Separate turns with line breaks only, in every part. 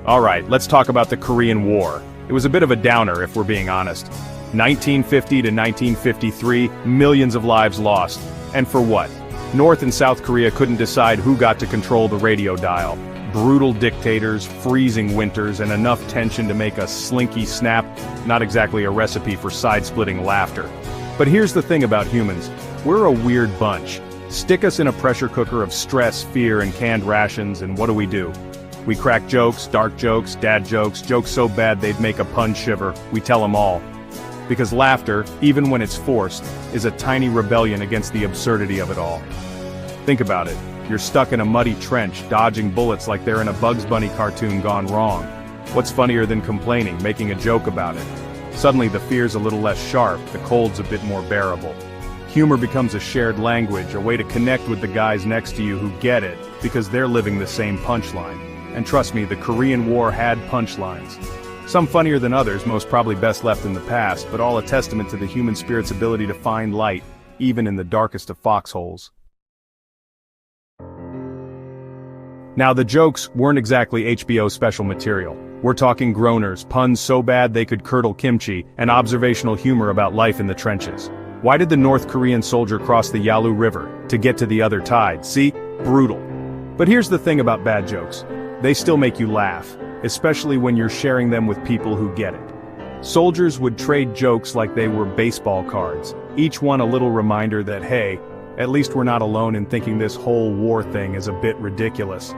Alright, let's talk about the Korean War. It was a bit of a downer, if we're being honest. 1950 to 1953, millions of lives lost. And for what? North and South Korea couldn't decide who got to control the radio dial. Brutal dictators, freezing winters, and enough tension to make a slinky snap, not exactly a recipe for side-splitting laughter. But here's the thing about humans. We're a weird bunch. Stick us in a pressure cooker of stress, fear, and canned rations, and what do? We crack jokes, dark jokes, dad jokes, jokes so bad they'd make a pun shiver. We tell them all. Because laughter, even when it's forced, is a tiny rebellion against the absurdity of it all. Think about it. You're stuck in a muddy trench, dodging bullets like they're in a Bugs Bunny cartoon gone wrong. What's funnier than complaining, making a joke about it? Suddenly the fear's a little less sharp, the cold's a bit more bearable. Humor becomes a shared language, a way to connect with the guys next to you who get it, because they're living the same punchline. And trust me, the Korean War had punchlines. Some funnier than others, most probably best left in the past, but all a testament to the human spirit's ability to find light, even in the darkest of foxholes. Now the jokes weren't exactly HBO special material. We're talking groaners, puns so bad they could curdle kimchi, and observational humor about life in the trenches. Why did the North Korean soldier cross the Yalu River? To get to the other tide, see? Brutal. But here's the thing about bad jokes. They still make you laugh, especially when you're sharing them with people who get it. Soldiers would trade jokes like they were baseball cards, each one a little reminder that, hey, at least we're not alone in thinking this whole war thing is a bit ridiculous.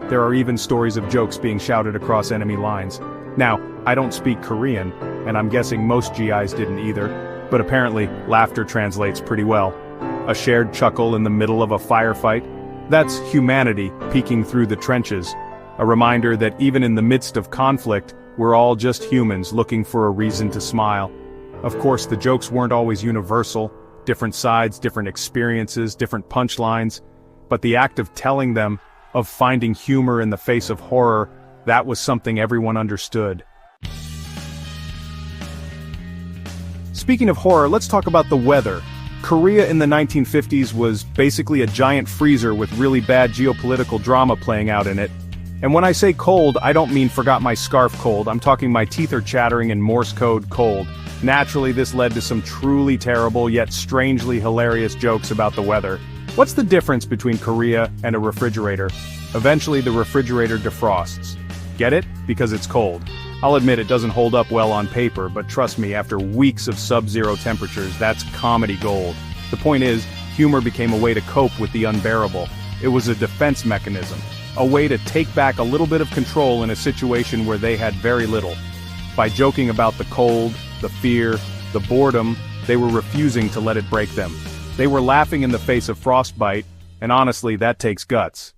There are even stories of jokes being shouted across enemy lines. Now, I don't speak Korean, and I'm guessing most GIs didn't either, but apparently, laughter translates pretty well. A shared chuckle in the middle of a firefight? That's humanity peeking through the trenches. A reminder that even in the midst of conflict, we're all just humans looking for a reason to smile. Of course, the jokes weren't always universal. Different sides, different experiences, different punchlines. But the act of telling them, of finding humor in the face of horror, that was something everyone understood. Speaking of horror, let's talk about the weather. Korea in the 1950s was basically a giant freezer with really bad geopolitical drama playing out in it. And when I say cold, I don't mean forgot my scarf cold, I'm talking my teeth are chattering in Morse code cold. Naturally, this led to some truly terrible yet strangely hilarious jokes about the weather. What's the difference between Korea and a refrigerator? Eventually the refrigerator defrosts. Get it? Because it's cold. I'll admit it doesn't hold up well on paper, but trust me, after weeks of sub-zero temperatures, that's comedy gold. The point is, humor became a way to cope with the unbearable. It was a defense mechanism. A way to take back a little bit of control in a situation where they had very little. By joking about the cold, the fear, the boredom, they were refusing to let it break them. They were laughing in the face of frostbite, and honestly, that takes guts.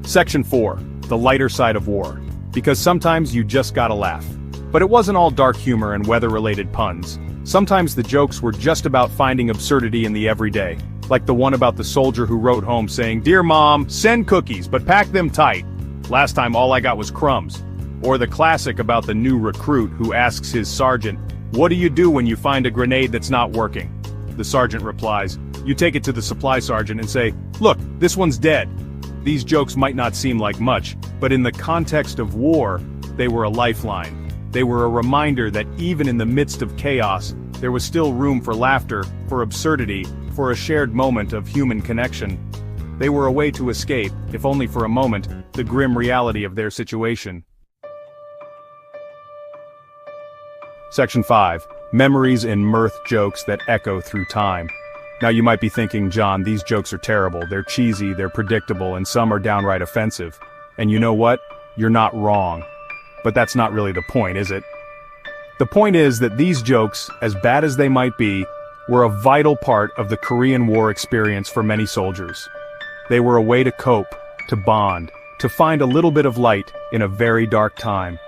Section 4. The lighter side of war. Because sometimes you just gotta laugh. But it wasn't all dark humor and weather-related puns. Sometimes the jokes were just about finding absurdity in the everyday. Like the one about the soldier who wrote home saying, "Dear Mom, send cookies, but pack them tight. Last time all I got was crumbs." Or the classic about the new recruit who asks his sergeant, "What do you do when you find a grenade that's not working?" The sergeant replies, "You take it to the supply sergeant and say, 'Look, this one's dead.'" These jokes might not seem like much, but in the context of war, they were a lifeline. They were a reminder that even in the midst of chaos, there was still room for laughter, for absurdity, for a shared moment of human connection. They were a way to escape, if only for a moment, the grim reality of their situation. Section 5. Memories and mirth jokes that echo through time. Now you might be thinking, John, these jokes are terrible, they're cheesy, they're predictable, and some are downright offensive. And you know what? You're not wrong. But that's not really the point, is it? The point is that these jokes, as bad as they might be, were a vital part of the Korean War experience for many soldiers. They were a way to cope, to bond, to find a little bit of light in a very dark time.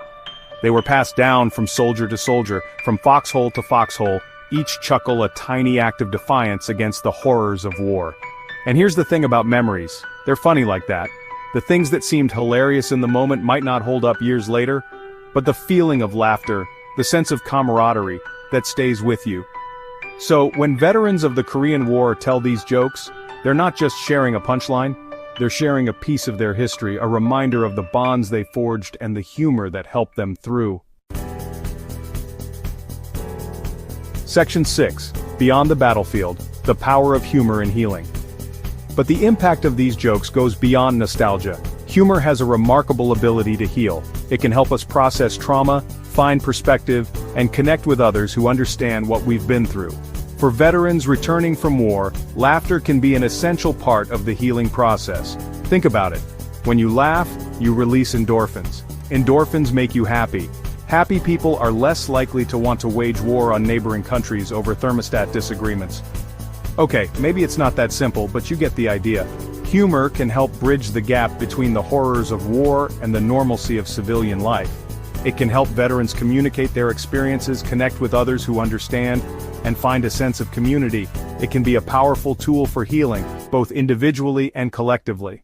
They were passed down from soldier to soldier, from foxhole to foxhole, each chuckle a tiny act of defiance against the horrors of war. And here's the thing about memories, they're funny like that. The things that seemed hilarious in the moment might not hold up years later, but the feeling of laughter, the sense of camaraderie, that stays with you. So, when veterans of the Korean War tell these jokes, they're not just sharing a punchline, They're sharing a piece of their history, a reminder of the bonds they forged and the humor that helped them through. Section 6. Beyond the battlefield, the power of humor in healing. But the impact of these jokes goes beyond nostalgia. Humor has a remarkable ability to heal. It can help us process trauma, find perspective, and connect with others who understand what we've been through. For veterans returning from war, laughter can be an essential part of the healing process. Think about it. When you laugh, you release endorphins. Endorphins make you happy. Happy people are less likely to want to wage war on neighboring countries over thermostat disagreements. Okay, maybe it's not that simple, but you get the idea. Humor can help bridge the gap between the horrors of war and the normalcy of civilian life. It can help veterans communicate their experiences, connect with others who understand, and find a sense of community. It can be a powerful tool for healing, both individually and collectively.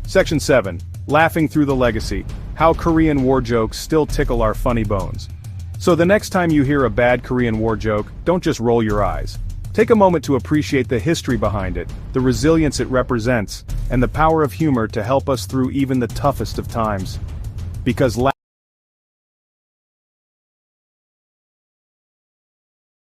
Section 7. Laughing through the legacy. How Korean War jokes still tickle our funny bones. So the next time you hear a bad Korean War joke, don't just roll your eyes. Take a moment to appreciate the history behind it, the resilience it represents, and the power of humor to help us through even the toughest of times. Because